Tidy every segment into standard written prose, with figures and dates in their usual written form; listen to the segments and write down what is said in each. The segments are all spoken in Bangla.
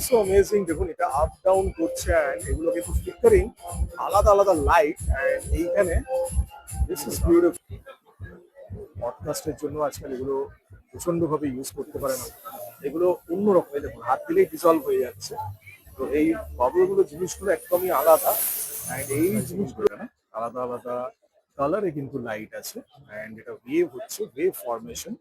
So amazing. দেখুন এটা আপ ডাউন করছে অ্যান্ড এগুলো কিন্তু ফ্লিকারিং, আলাদা আলাদা লাইট। অ্যান্ড এইখানে দিস ইজ বিউটিফুল। পডকাস্টের জন্য আজকাল এগুলো প্রচন্ড ভাবে ইউজ করতে পারেন। এগুলো অন্যরকম, দেখুন হাত দিলেই ডিসলভ হয়ে যাচ্ছে। তো এই বাবলগুলো জিনিসগুলো একদমই আলাদা। অ্যান্ড এই জিনিসগুলো না আলাদা আলাদা কালারে কিন্তু লাইট আছে। অ্যান্ড এটা ওয়েভ হচ্ছে, wave formation.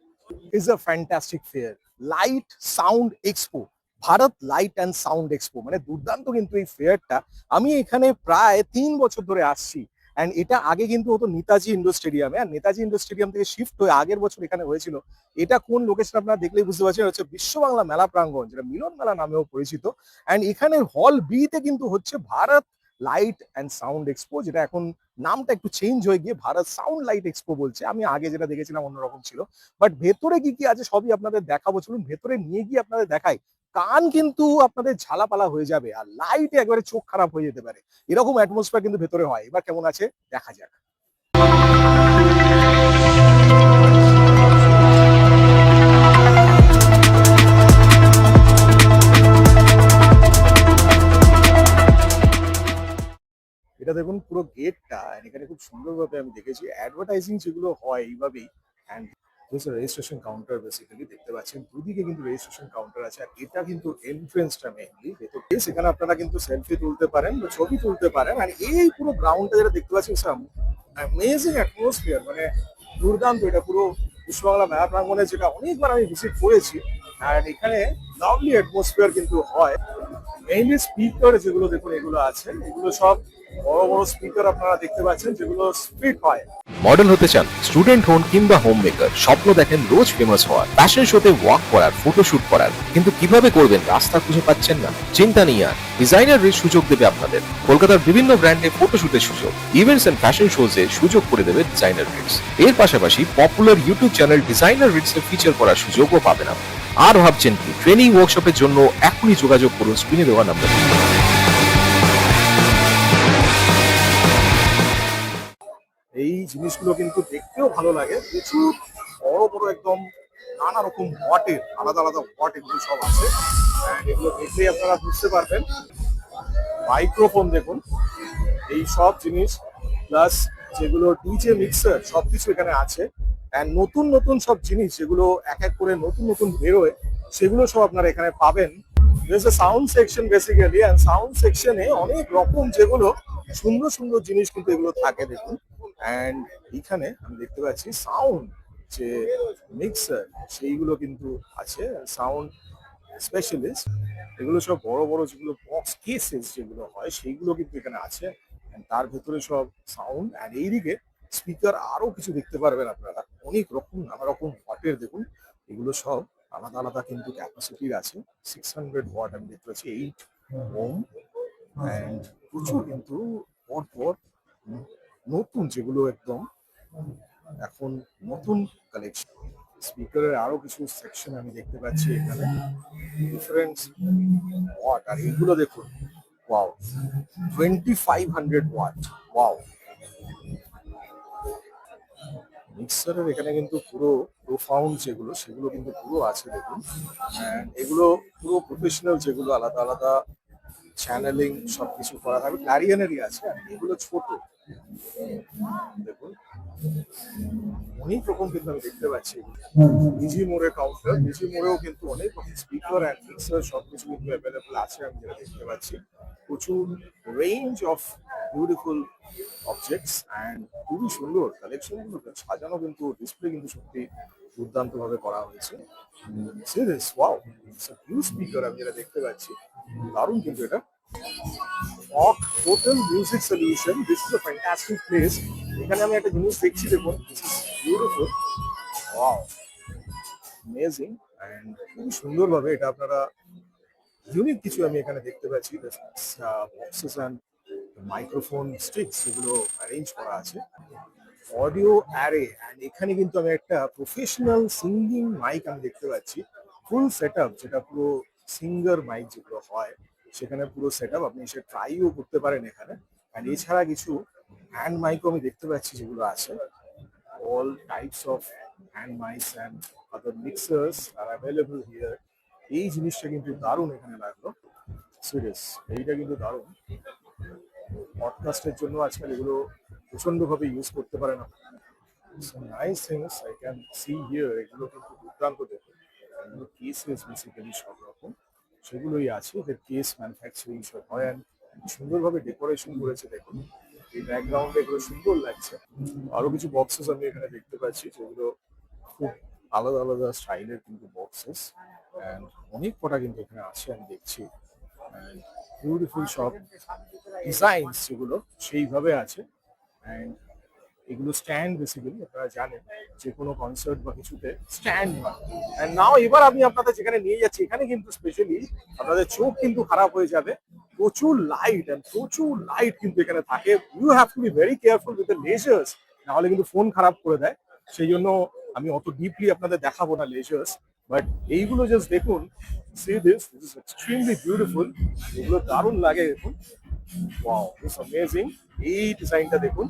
Is a fantastic fair, light sound expo, Bharat light and sound expo. মানে দুর্দান্ত কিন্তু এই ফেয়ারটা। আমি এখানে প্রায় 3 বছর ধরে আসছি। অ্যান্ড এটা আগে কিন্তু হতো নেতাজি ইন্ডোর স্টেডিয়ামে, আর নেতাজি ইন্ডোর স্টেডিয়াম থেকে শিফট হয়ে আগের বছর এখানে হয়েছিল। এটা কোন লোকেশন আপনারা দেখলেই বুঝতে পারছেন, হচ্ছে বিশ্ব বাংলা মেলা প্রাঙ্গণ, যেটা মিলন মেলা নামেও পরিচিত। অ্যান্ড এখানে হল বি তে কিন্তু হচ্ছে Bharat light and sound expo, যেটা এখন নামটা একটু চেঞ্জ হয়ে গিয়ে ভারত সাউন্ড লাইট এক্সপো বলছে। আমি আগে যেটা দেখেছিলাম অন্যরকম ছিল। বাট ভেতরে কি কি আছে সবই আপনাদের দেখাবো, চলুন ভেতরে নিয়ে গিয়ে আপনাদের দেখাই। কান কিন্তু আপনাদের ঝালাপালা হয়ে যাবে, আর লাইটে একবারে চোখ খারাপ হয়ে যেতে পারে, এরকম অ্যাটমসফিয়ার কিন্তু ভেতরে হয়। এবার কেমন আছে দেখা যাক। এটা দেখুন পুরো গেটটা, এখানে খুব সুন্দরভাবে আমি দেখেছি অ্যাডভার্টাইজিং যেগুলো হয় এইভাবেই। অ্যান্ড রেজিস্ট্রেশন কাউন্টার বেসিক্যালি দেখতে পাচ্ছেন, দুদিকে কিন্তু রেজিস্ট্রেশন কাউন্টার আছে। আর এটা কিন্তু এন্ট্রেন্সটা মেইনলি ভেতর, সেখানে আপনারা কিন্তু সেলফি তুলতে পারেন বা ছবি তুলতে পারেন। আর এই পুরো গ্রাউন্ডটা যেটা দেখতে পাচ্ছেন, অ্যামেজিং অ্যাটমসফিয়ার, মানে দুর্দান্ত। এটা পুরো বিশ্ববাংলা মেলা প্রাঙ্গণে, যেটা অনেকবার আমি ভিজিট করেছি। আর এখানে লাভলি অ্যাটমসফিয়ার কিন্তু হয়। মেইনলি স্পিকার যেগুলো দেখুন এগুলো আছে, এগুলো সব বড় বড় স্পিকার আপনারা দেখতে পাচ্ছেন, যেগুলো স্পিড হয়। মডেল হতে চান, স্টুডেন্ট হন কিংবা হোম মেকার, স্বপ্ন দেখেন রোজ ফেমাস হওয়ার, ফ্যাশন শোতে ওয়াক করার, ফটোশুট করার, কিন্তু কিভাবে করবেন রাস্তা খুঁজে পাচ্ছেন না? চিন্তা নেই আর, ডিজাইনার রিচ সুযোগ দেবে আপনাদের। কলকাতার বিভিন্ন ব্র্যান্ডে ফটোশুটের সুযোগ, ইভেন্টস এন্ড ফ্যাশন শোজে সুযোগ করে দেবে ডিজাইনার রিচ। এর পাশাপাশি popular YouTube channel designer rich এ ফিচার করার সুযোগও পাবেন আপনি। আর ভাবছেন কি? ট্রেনিং ওয়ার্কশপের জন্য এখনই যোগাযোগ করুন স্ক্রিনে দেওয়া নাম্বারে। এই জিনিসগুলো কিন্তু দেখতেও ভালো লাগে, প্রচুর বড় বড় একদম নানা রকম ওয়াটের, আলাদা আলাদা ওয়াট এগুলো সব আছে। And এগুলো দেখলেই আপনারা বুঝতে পারবেন। মাইক্রোফোন দেখুন, এই সব জিনিস, প্লাস যেগুলো ডিজে মিক্সার সবকিছু এখানে আছে। অ্যান্ড নতুন নতুন সব জিনিস যেগুলো এক এক করে নতুন নতুন বেরোয়, সেগুলো সব আপনারা এখানে পাবেন। Sound section basically, and sound সেকশনে অনেক রকম যেগুলো সুন্দর সুন্দর জিনিস কিন্তু এগুলো থাকে দেখুন। অ্যান্ড এখানে আমি দেখতে পাচ্ছি সাউন্ড যে মিক্সার সেইগুলো কিন্তু আছে, সাউন্ড স্পেশালিস্ট। এগুলো সব বড় বড় যেগুলো বক্স কেসেস যেগুলো হয় সেইগুলো কিন্তু এখানে আছে। And তার ভেতরে সব সাউন্ড। অ্যান্ড এইদিকে স্পিকার আরো কিছু দেখতে পারবেন আপনারা, অনেক রকম নানা রকম ওয়াটের দেখুন। এগুলো সব আলাদা আলাদা কিন্তু ক্যাপাসিটির আছে। 600 ওয়াট আমি দেখতে পাচ্ছি, 8 ওম। অ্যান্ড প্রচুর কিন্তু পর নতুন যেগুলো একদম এখন নতুন কালেকশন। স্পিকারের আরো কিছু সেকশন আমি দেখতে পাচ্ছি এখানে, ডিফারেন্ট ওয়াট। আর এইগুলো দেখুন, ওয়াও, 2500 ওয়াট, ওয়াও। মিক্সারের এখানে কিন্তু পুরো প্রোফাউন্ড যেগুলো সেগুলো কিন্তু পুরো আছে দেখুন। অ্যান্ড এগুলো পুরো প্রফেশনাল, যেগুলো আলাদা আলাদা চ্যানেলিং সবকিছু করা থাকবে, ক্লারিয়নেরই আছে। আর এগুলো ছোট দেখুন, অনেক রকম কিন্তু আমি দেখতে পাচ্ছি। বিজি মোড়ে কাউন্টার, বিজি মোড়েও কিন্তু অনেক রকম স্পিকার অ্যান্ড মিক্সার সবকিছু কিন্তু অ্যাভেলেবল আছে আমি যেটা দেখতে পাচ্ছি। প্রচুর range of beautiful objects and খুবই সুন্দর কালেকশন গুলো সাজানো, কিন্তু ডিসপ্লে কিন্তু সত্যি দুর্দান্ত ভাবে করা হয়েছে। সিরিয়াস ওয়াও, হিউজ স্পিকার আমি যেটা দেখতে পাচ্ছি, দারুণ কিন্তু এটা। Rock Hotel Music Solution. This is a fantastic place. এখানে আমি একটা জিনিস দেখছি দেখুন, this is beautiful. Wow, amazing. And খুব সুন্দরভাবে এটা আপনারা ইউনিক কিছু আমি এখানে দেখতে পাচ্ছি। বক্সেস অ্যান্ড মাইক্রোফোন স্টিক্স যেগুলো অ্যারেঞ্জ করা আছে, অডিও অ্যারে। অ্যান্ড এখানে কিন্তু আমি একটা প্রফেশনাল সিঙ্গিং মাইক আমি দেখতে পাচ্ছি, ফুল সেট আপ, যেটা পুরো সিঙ্গার মাইক যেগুলো হয় সেখানে পুরো সেট আপ, আপনি এসে ট্রাইও করতে পারেন এখানে। অ্যান্ড এছাড়া কিছু হ্যান্ড মাইকও আমি দেখতে পাচ্ছি যেগুলো আছে, all types of hand mics and other mixers are available here. এই জিনিসটা কিন্তু দারুণ এখানে লাগলো। সিরিয়াস, এইটা কিন্তু দারুণ। পডকাস্টের জন্য আজকাল এগুলো প্রচন্ড ভাবে ইউজ করতে পারেন আপনারা। Nice things I can see here, এগুলো কিন্তু দুর্দান্ত দেখুন। এগুলো কেসেস বেসিক্যালি সব রকম সেগুলোই আছে, এদের কেস ম্যানুফ্যাকচারিং সব হয় and সুন্দরভাবে ডেকোরেশন করেছে দেখুন। এই ব্যাকগ্রাউন্ডে এগুলো সুন্দর লাগছে। আরো কিছু বক্সেস আমি এখানে দেখতে পাচ্ছি যেগুলো খুব আলাদা আলাদা স্টাইলের কিন্তু বক্সেস, অ্যান্ড অনেক কটা কিন্তু এখানে আছে আমি দেখছি। বিউটিফুল সব ডিজাইনস যেগুলো সেইভাবে আছে, অ্যান্ড এগুলো স্ট্যান্ড বেসিক্যালি আপনারা জানেন যে কোনো কনসার্ট বা কিছুতে স্ট্যান্ড হয়। এন্ড নাও এবার আমি আপনাদের যেখানে নিয়ে যাচ্ছি এখানে কিন্তু স্পেশালি আপনাদের চোখ কিন্তু খারাপ হয়ে যাবে। প্রচুর লাইট কিন্তু এখানে থাকে। You have to be very careful with the lasers, নাহলে কিন্তু ফোন খারাপ করে দেয়। সেই জন্য আমি অত ডিপলি আপনাদের দেখাবো না লেজার্স, বাট এইগুলো জাস্ট দেখুন। C this is extremely beautiful. এগুলো দারুণ লাগে দেখুন। Wow, this amazing. এই ডিজাইনটা দেখুন,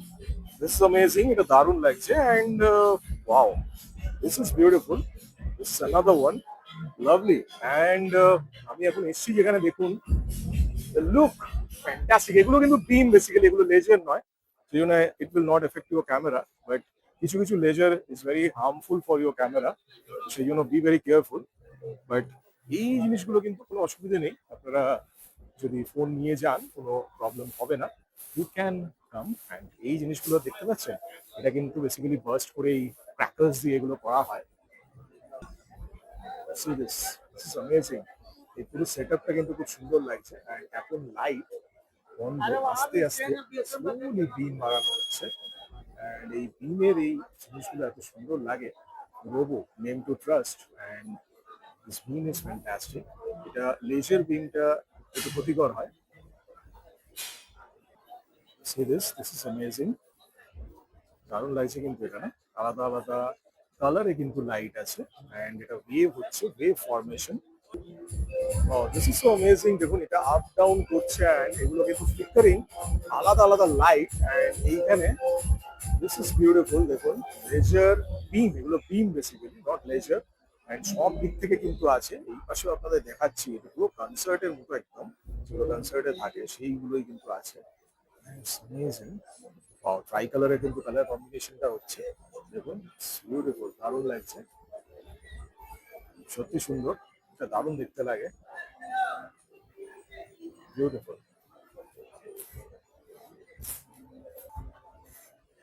দিস ইজ অ্যামেজিং, এটা দারুণ লাগছে। And wow, this is beautiful. This is another one, lovely. And আমি এখন এসছি যেখানে দেখুন লুক ফ্যান্টাস্টিক। এগুলো কিন্তু বিম বেসিক্যালি, এগুলো লেজার নয়, সেই জন্য it will not affect your camera, but কিছু কিছু laser is very harmful for your camera, সেই জন্য বি ভেরি কেয়ারফুল। বাট এই জিনিসগুলো কিন্তু কোনো অসুবিধা নেই, আপনারা যদি ফোন নিয়ে যান কোনো প্রবলেম হবে না। ইউ ক্যান কাম অ্যান্ড এই জিনিসগুলো দেখতে পাচ্ছেন, এটা কিন্তু বেসিক্যালি বার্স্ট করে এই ক্র্যাকার্স দিয়ে এগুলো করা হয়। See this, this is amazing. এই পুরো সেটআপটা কিন্তু খুব সুন্দর লাগছে। আর এখন লাইট বন্ধ, আস্তে আস্তে স্লোলি বিম বাড়ানো হচ্ছে। অ্যান্ড এই বিমের এই জিনিসগুলো এত সুন্দর লাগে। Robo name two trust, and this beam is fantastic. এটা লেজার বিমটা একটু ক্ষতিকর হয়। See this, this is amazing. দারুণ লাগছে কিন্তু এখানে আলাদা আলাদা কালারে কিন্তু লাইট আছে, অ্যান্ড এটা ওয়েভ হচ্ছে, wave formation. This is so amazing. দেখুন এটা আপ ডাউন করছে, অ্যান্ড এগুলো কিন্তু ফ্লিকারিং আলাদা আলাদা লাইট। অ্যান্ড এইখানে দিস ইজ বিউটিফুল। দেখুন লেজার বিম, এগুলো বিম বেসিক্যালি, নট লেজার। অ্যান্ড সব দিক থেকে কিন্তু আছে। এই পাশেও আপনাদের দেখাচ্ছি, এটা পুরো কনসার্টের মতো একদম, যেগুলো কনসার্টে থাকে সেইগুলোই কিন্তু আছে। অ্যামেজিং। ট্রাই কালারের কিন্তু কালার কম্বিনেশনটা হচ্ছে দেখুন, বিউটিফুল, দারুণ লাগছে, সত্যি সুন্দর, এটা দারুণ দেখতে লাগে, বিউটিফুল।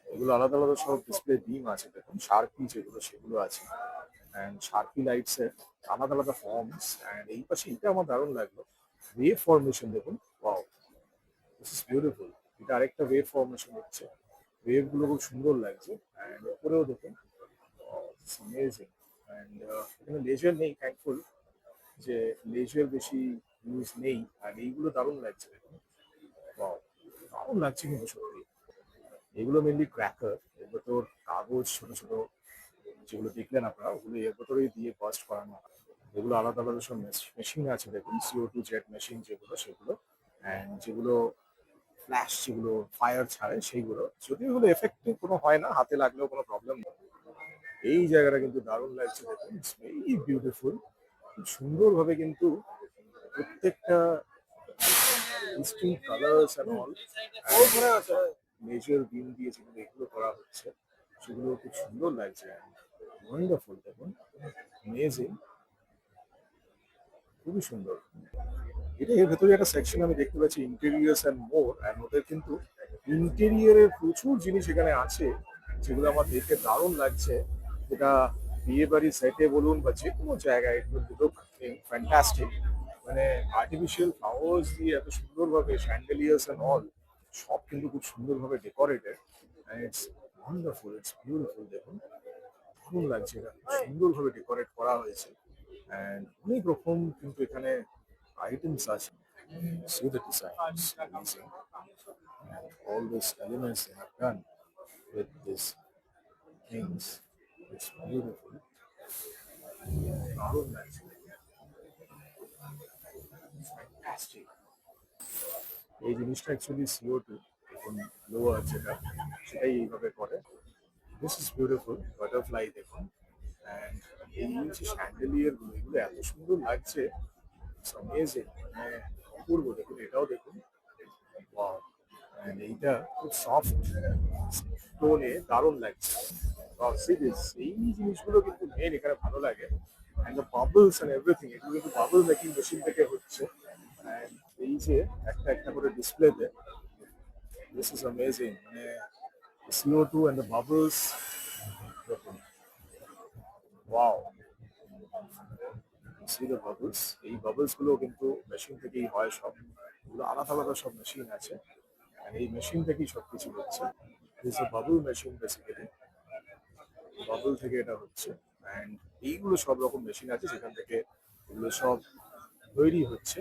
এগুলো আলাদা আলাদা সব ডিসপ্লে বিম আছে দেখুন, শার্পি যেগুলো সেগুলো আছে, অ্যান্ড শার্পি লাইটস এর আলাদা আলাদা ফর্মস। অ্যান্ড এই পাশে এটা আমার দারুণ লাগলো, ওয়েভ ফরমেশন দেখুন। Wow, this is beautiful. এটা আরেকটা ওয়েভ ফরমেশন হচ্ছে, ওয়েভ গুলো খুব সুন্দর লাগছে। অ্যান্ড উপরেও দেখুন, অ্যামেজিং। অ্যান্ড এখানে লেজার নেই, থ্যাঙ্কফুল যে লেজার বেশি ইউজ নেই। আর এইগুলো দারুণ লাগছে দেখুন। Wow, দারুণ লাগছে কিন্তু সত্যি। এগুলো মেনলি ক্র্যাকার, এর ভেতর কাগজ ছোট ছোট যেগুলো দেখলেন আপনারা, ওগুলো এর ভেতরেই দিয়ে বাস্ট করানো হয়। এগুলো আলাদা আলাদা সব মেশিন আছে দেখুন, CO2 জেট মেশিন যেগুলো সেগুলো, অ্যান্ড যেগুলো ফ্ল্যাশ, যেগুলো ফায়ার ছাড়ে সেইগুলো, যদিও এগুলো এফেক্টিভ কোনো হয় না, হাতে লাগলেও কোনো প্রবলেম নেই। এই জায়গাটা কিন্তু দারুণ লাগছে দেখুন, ইটস ভেরি বিউটিফুল। খুব সুন্দরভাবে কিন্তু প্রত্যেকটা distinct colours and all, major beam দিয়ে যেগুলো এগুলো করা হচ্ছে সেগুলো খুব সুন্দর লাগছে। ওয়ান্ডারফুল দেখুন, অ্যামেজিং, খুবই সুন্দর। এটা এর ভেতরে একটা সেকশন আমি দেখতে পাচ্ছি, ইন্টেরিয়ার্স অ্যান্ড মোর। অ্যান্ড ওদের কিন্তু ইন্টেরিয়ারের প্রচুর জিনিস এখানে আছে যেগুলো আমার দেখে দারুণ লাগছে। এটা বিয়ে বাড়ির সেটে বলুন বা যে কোনো জায়গায়, এগুলো লুক ফ্যান্টাস্টিক। মানে আর্টিফিশিয়াল ফ্লাওয়ার্স দিয়ে এত সুন্দরভাবে শ্যান্ডেলিয়ার্স অ্যান্ড অল সব কিন্তু খুব সুন্দরভাবে decorated, and it's wonderful, it's beautiful. দেখুন দারুণ লাগছে, এটা খুব সুন্দরভাবে ডেকোরেট করা হয়েছে। অ্যান্ড অনেক রকম কিন্তু এখানে items আছে। See the designs, amazing. And all these elements they have done with these things. It's beautiful. দারুণ লাগছে, fantastic. এই জিনিসটা অ্যাকচুয়ালি CO2 এখন লোয়ার যেটা, সেটাই এইভাবে করে। দিস ইজ বিউটিফুল, বাটারফ্লাই দেখুন। অ্যান্ড এই যে শ্যান্ডেলিয়ার গুলো, এগুলো এত সুন্দর লাগছে, ইটস অ্যামেজিং। মানে অপূর্ব। দেখুন এটাও দেখুন, ওয়াও! এন্ড এইটা খুব সফট টোনে দারুণ লাগছে। ওয়াও! সি দিস, এই জিনিসগুলো কিন্তু মেইন এখানে ভালো লাগে। And the bubbles and everything, এগুলো কিন্তু বাবল মেকিং মেশিন থেকে হচ্ছে। এন্ড এই যে একটা একটা করে ডিসপ্লেতে, দিস ইজ অ্যামেজিং। মানে CO2 এন্ড দ্য বাবলস, দেখুন, ওয়াও! সি দ্য বাবলস, এই বাবলস গুলো কিন্তু মেশিন থেকেই হয় সব। এগুলো আলাদা আলাদা সব মেশিন আছে। আর এই মেশিন থেকেই সবকিছু হচ্ছে। This a bubble machine basically. Bubble থেকে এটা হচ্ছে। অ্যান্ড এইগুলো সব রকম মেশিন আছে সেখান থেকে এগুলো সব তৈরি হচ্ছে।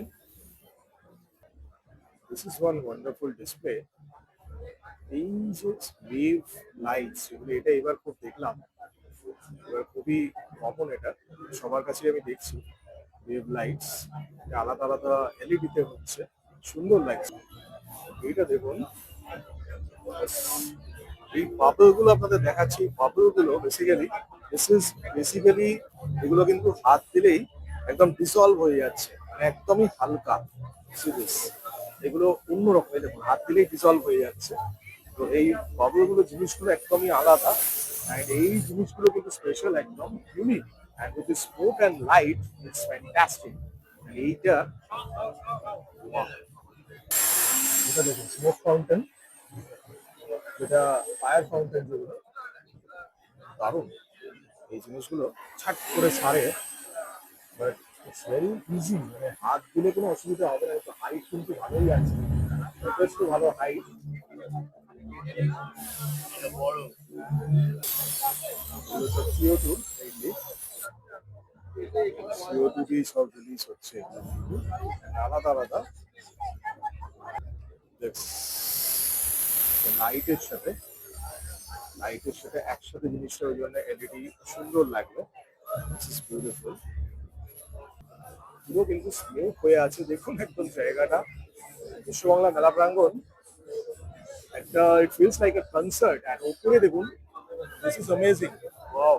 This is one wonderful display. এই যে ওয়েভ লাইটস, এগুলো এটা এবার খুব দেখলাম, এবার খুবই কমন, এটা সবার কাছে আমি দেখছি। ওয়েভ লাইটস আলাদা আলাদা এলইডি তে হচ্ছে, সুন্দর লাগছে। এইটা দেখুন, এই বাবল গুলো আপনাদের দেখাচ্ছি। বাবল গুলো বেসিক্যালি, দিস ইজ বেসিক্যালি, এগুলো কিন্তু হাত দিলেই একদম ডিসলভ হয়ে যাচ্ছে, মানে একদমই হালকা। সিরিয়াস, এগুলো অন্যরকম, এই দেখুন হাত দিলেই ডিসলভ হয়ে যাচ্ছে। তো এই বাবল গুলো জিনিসগুলো একদমই আলাদা। অ্যান্ড এই জিনিসগুলো কিন্তু স্পেশাল, একদম unique. And with smoke and light, it's fantastic. এইটা, বাহ! এটা দেখুন স্মোক ফাউন্টেন, যেটা ফায়ার ফাউন্টেন, যেগুলো দারুণ। এই জিনিসগুলো ছাট করে ছাড়ে, বাট ইটস ভেরি ইজি, মানে হাত দিলে কোনো অসুবিধা হবে না। একটু হাইট কিন্তু ভালোই আছে, যথেষ্ট ভালো হাইট। CO2 মেইনলি, CO2 দিয়ে সব রিলিজ হচ্ছে এগুলো কিন্তু, আলাদা আলাদা। লাইটের সাথে, লাইটের সাথে একসাথে জিনিসটা, ওই জন্য এলইডি সুন্দর লাগলো। This is beautiful. পুরো কিন্তু স্মুথ হয়ে আছে, দেখুন একদম জায়গাটা। বিশ্ববাংলা মেলা প্রাঙ্গণ, একটা it feels like a concert. আর উপরে দেখুন, দিস ইজ অ্যামেজিং, ওয়াও!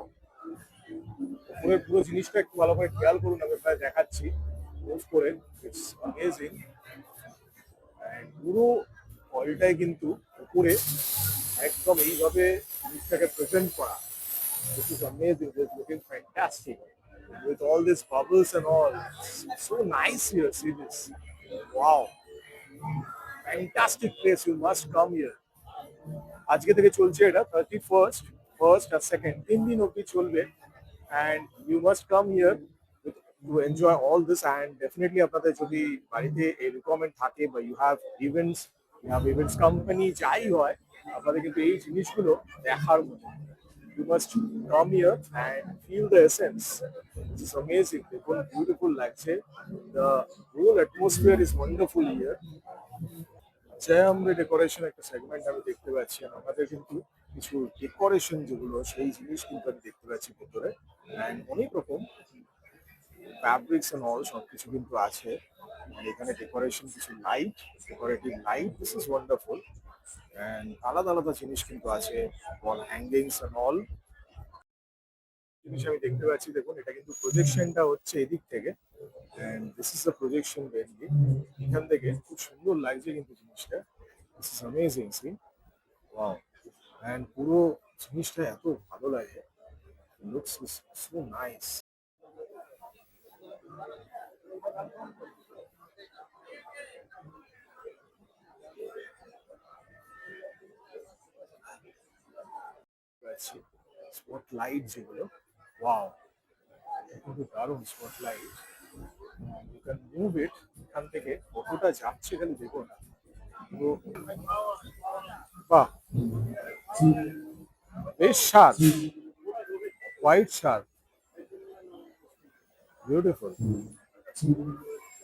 উপরে পুরো জিনিসটা একটু ভালো করে খেয়াল করুন, আমি প্রায় দেখাচ্ছি মুভ করে। It's amazing. পুরো হলটাই কিন্তু উপরে একদম এইভাবে জিনিসটাকে প্রেজেন্ট করা। This is amazing, this looking fantastic with all these bubbles and all. It's so nice here, see this. Wow, fantastic place, you must come here. আজকে থেকে চলছে এটা 31st, ফার্স্ট আর সেকেন্ড, 3 দিন অবধি চলবে। And you must come here to enjoy all this. And definitely আপনাদের যদি বাড়িতে এই রিকোয়ারমেন্ট থাকে, বা ইউ হ্যাভ ইভেন্টস কোম্পানি, যাই হয়, আপনাদের কিন্তু এই জিনিসগুলো দেখার মতো। You must come here and feel the essence. This is amazing. দেখুন beautiful লাগছে। The whole atmosphere is wonderful here. আমরা ডেকোরেশন একটা সেগমেন্ট আমি দেখতে পাচ্ছি, আর আমাদের কিন্তু কিছু ডেকোরেশন যেগুলো, সেই জিনিস কিন্তু আমি দেখতে পাচ্ছি ভেতরে। অ্যান্ড অনেক রকম ফ্যাব্রিক্স এন্ড অল সবকিছু কিন্তু আছে। আর এখানে ডেকোরেশন, কিছু light, decorative light, this is wonderful. And আলাদা আলাদা জিনিস কিন্তু আছে, ওয়াল হ্যাঙ্গিংস এন্ড অল জিনিস আমি দেখতে পাচ্ছি। দেখুন এটা কিন্তু প্রজেকশনটা হচ্ছে এদিক থেকে, and this is the projection mainly. এখান থেকে খুব সুন্দর লাগছে কিন্তু জিনিসটা। This is amazing, see, wow! And পুরো জিনিসটা এত ভালো লাগে, লুকস ইজ সো নাইস। পাচ্ছি স্পট লাইট যেগুলো, ওয়াও! কিন্তু দারুণ spotlight. You can move it, এখান থেকে কতটা যাচ্ছে খালি দেখুন। পুরো, বাহ! বেশ শার্প, হোয়াইট শার্প, বিউটিফুল,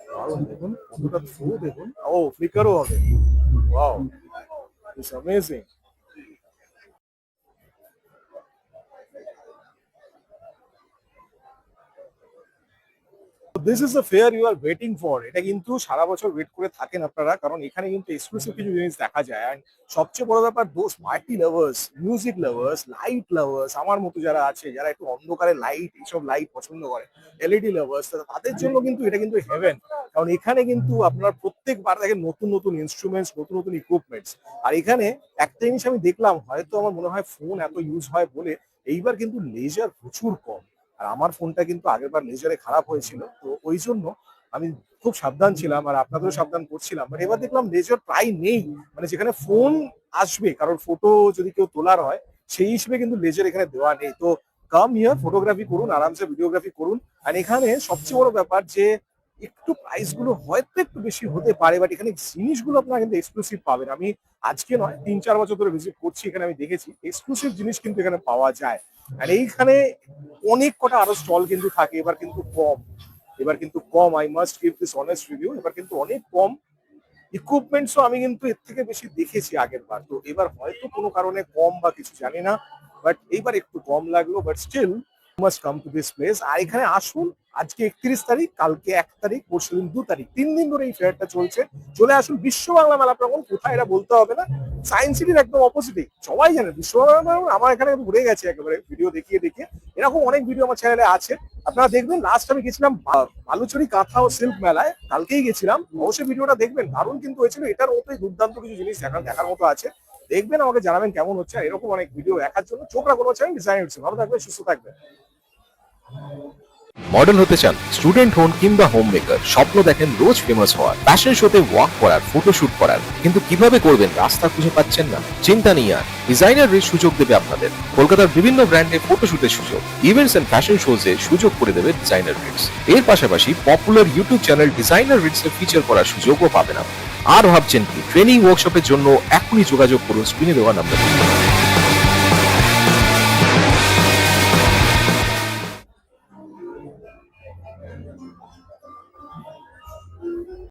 দারুণ। দেখুন কতটা থ্রো, দেখুন, ও ফ্লিকারও হবে, wow! It's amazing. This is the fair you are waiting for. এটা কিন্তু সারা বছর ওয়েট করে থাকেন আপনারা, কারণ এখানে কিন্তু এক্সক্লুসিভ কিছু জিনিস দেখা যায়। অ্যান্ড সবচেয়ে বড় ব্যাপার, those party lovers, music lovers, light lovers, আমার মতো যারা আছে, যারা একটু অন্ধকারে লাইট, এইসব লাইট পছন্দ করে, এলইডি লাভার্স, তাদের জন্য কিন্তু এটা কিন্তু হেভেন। কারণ এখানে কিন্তু আপনার প্রত্যেক প্রত্যেকবার দেখেন নতুন নতুন ইনস্ট্রুমেন্টস, নতুন নতুন ইকুইপমেন্টস। আর এখানে একটা জিনিস আমি দেখলাম, হয়তো আমার মনে হয় ফোন এত ইউজ হয় বলে এইবার কিন্তু লেজার প্রচুর কম। আর আমার ফোনটা কিন্তু আগেরবার লেজারে খারাপ হয়েছিল, তো ওই জন্য আমি খুব সাবধান ছিলাম আর আপনাদেরও সাবধান করছিলাম। বাট এবার দেখলাম লেজার প্রায় নেই, মানে যেখানে ফোন আসবে কারণ ফটো যদি কেউ তোলার হয় সেই হিসেবে কিন্তু লেজার এখানে দেওয়া নেই। তো কাম হিয়ার, ফটোগ্রাফি করুন, আরামসে ভিডিওগ্রাফি করুন। আর এখানে সবচেয়ে বড় ব্যাপার যে একটু প্রাইস গুলো হয়তো একটু বেশি হতে পারে, বাট এখানে জিনিসগুলো আপনারা কিন্তু এক্সক্লুসিভ পাবেন। আমি আজকে নয় 3-4 বছর ধরে ভিজিট করছি এখানে, আমি দেখেছি এক্সক্লুসিভ জিনিস কিন্তু এখানে পাওয়া যায়। আর এইখানে অনেক কটা আরো স্টল কিন্তু থাকে, এবার কিন্তু কম, I must give this honest review, এবার কিন্তু অনেক কম। ইকুইপমেন্টসও আমি কিন্তু এর থেকে বেশি দেখেছি আগের বার, তো এবার হয়তো কোনো কারণে কম বা কিছু জানি না, বাট এইবার একটু কম লাগলো। But still must come to this place. আর এখানে আসুন, আজকে 31 তারিখ, কালকে 1 তারিখ, পরশুদিন 2 তারিখ, 3 দিন ধরে এই ফেয়ারটা চলছে। চলে আসুন। বিশ্ব বাংলা মেলা প্রাঙ্গণ কোথায় এটা বলতে হবে না, সায়েন্স সিটির একদম অপোজিটে। সবাই জানে বিশ্ব বাংলা মেলা, আমার এখানে ঘুরে গেছে একেবারে ভিডিও দেখিয়ে দেখিয়ে। এরকম অনেক ভিডিও আমার চ্যানেলে আছে, আপনারা দেখবেন। লাস্ট আমি গেছিলাম বালুচরি কাঁথা ও সিল্ক মেলায়, কালকেই গেছিলাম, অবশ্যই ভিডিওটা দেখবেন, দারুণ কিন্তু হয়েছিল। এটার মতোই দুর্দান্ত কিছু জিনিস দেখার মতো আছে, দেখবেন, আমাকে জানাবেন কেমন হচ্ছে। আর এরকম অনেক ভিডিও দেখার জন্য চোখ রাখুন চ্যানেল ডিজাইন হচ্ছে। ভালো থাকবেন, সুস্থ থাকবেন। মডেল হতে চান, স্টুডেন্ট হন কিংবা হোম মেকার, স্বপ্ন দেখেন রোজ ফেমাস হওয়ার, ফ্যাশন শোতে ওয়াক করার, ফটোশুট করার, কিন্তু কিভাবে করবেন রাস্তা খুঁজে পাচ্ছেন না? চিন্তা নেই আর, ডিজাইনার রিচ সুযোগ দেবে আপনাদের। কলকাতার বিভিন্ন ব্র্যান্ডে ফটোশুটের সুযোগ, ইভেন্টস এন্ড ফ্যাশন শোজে সুযোগ করে দেবে ডিজাইনার রিচ। এর পাশাপাশি popular YouTube channel designer rich এ ফিচার করার সুযোগও পাবেন আপনি। আর ভাবছেন কি, ট্রেনিং ওয়ার্কশপের জন্য এখনই যোগাযোগ করুন স্ক্রিনে দেওয়া নাম্বারে।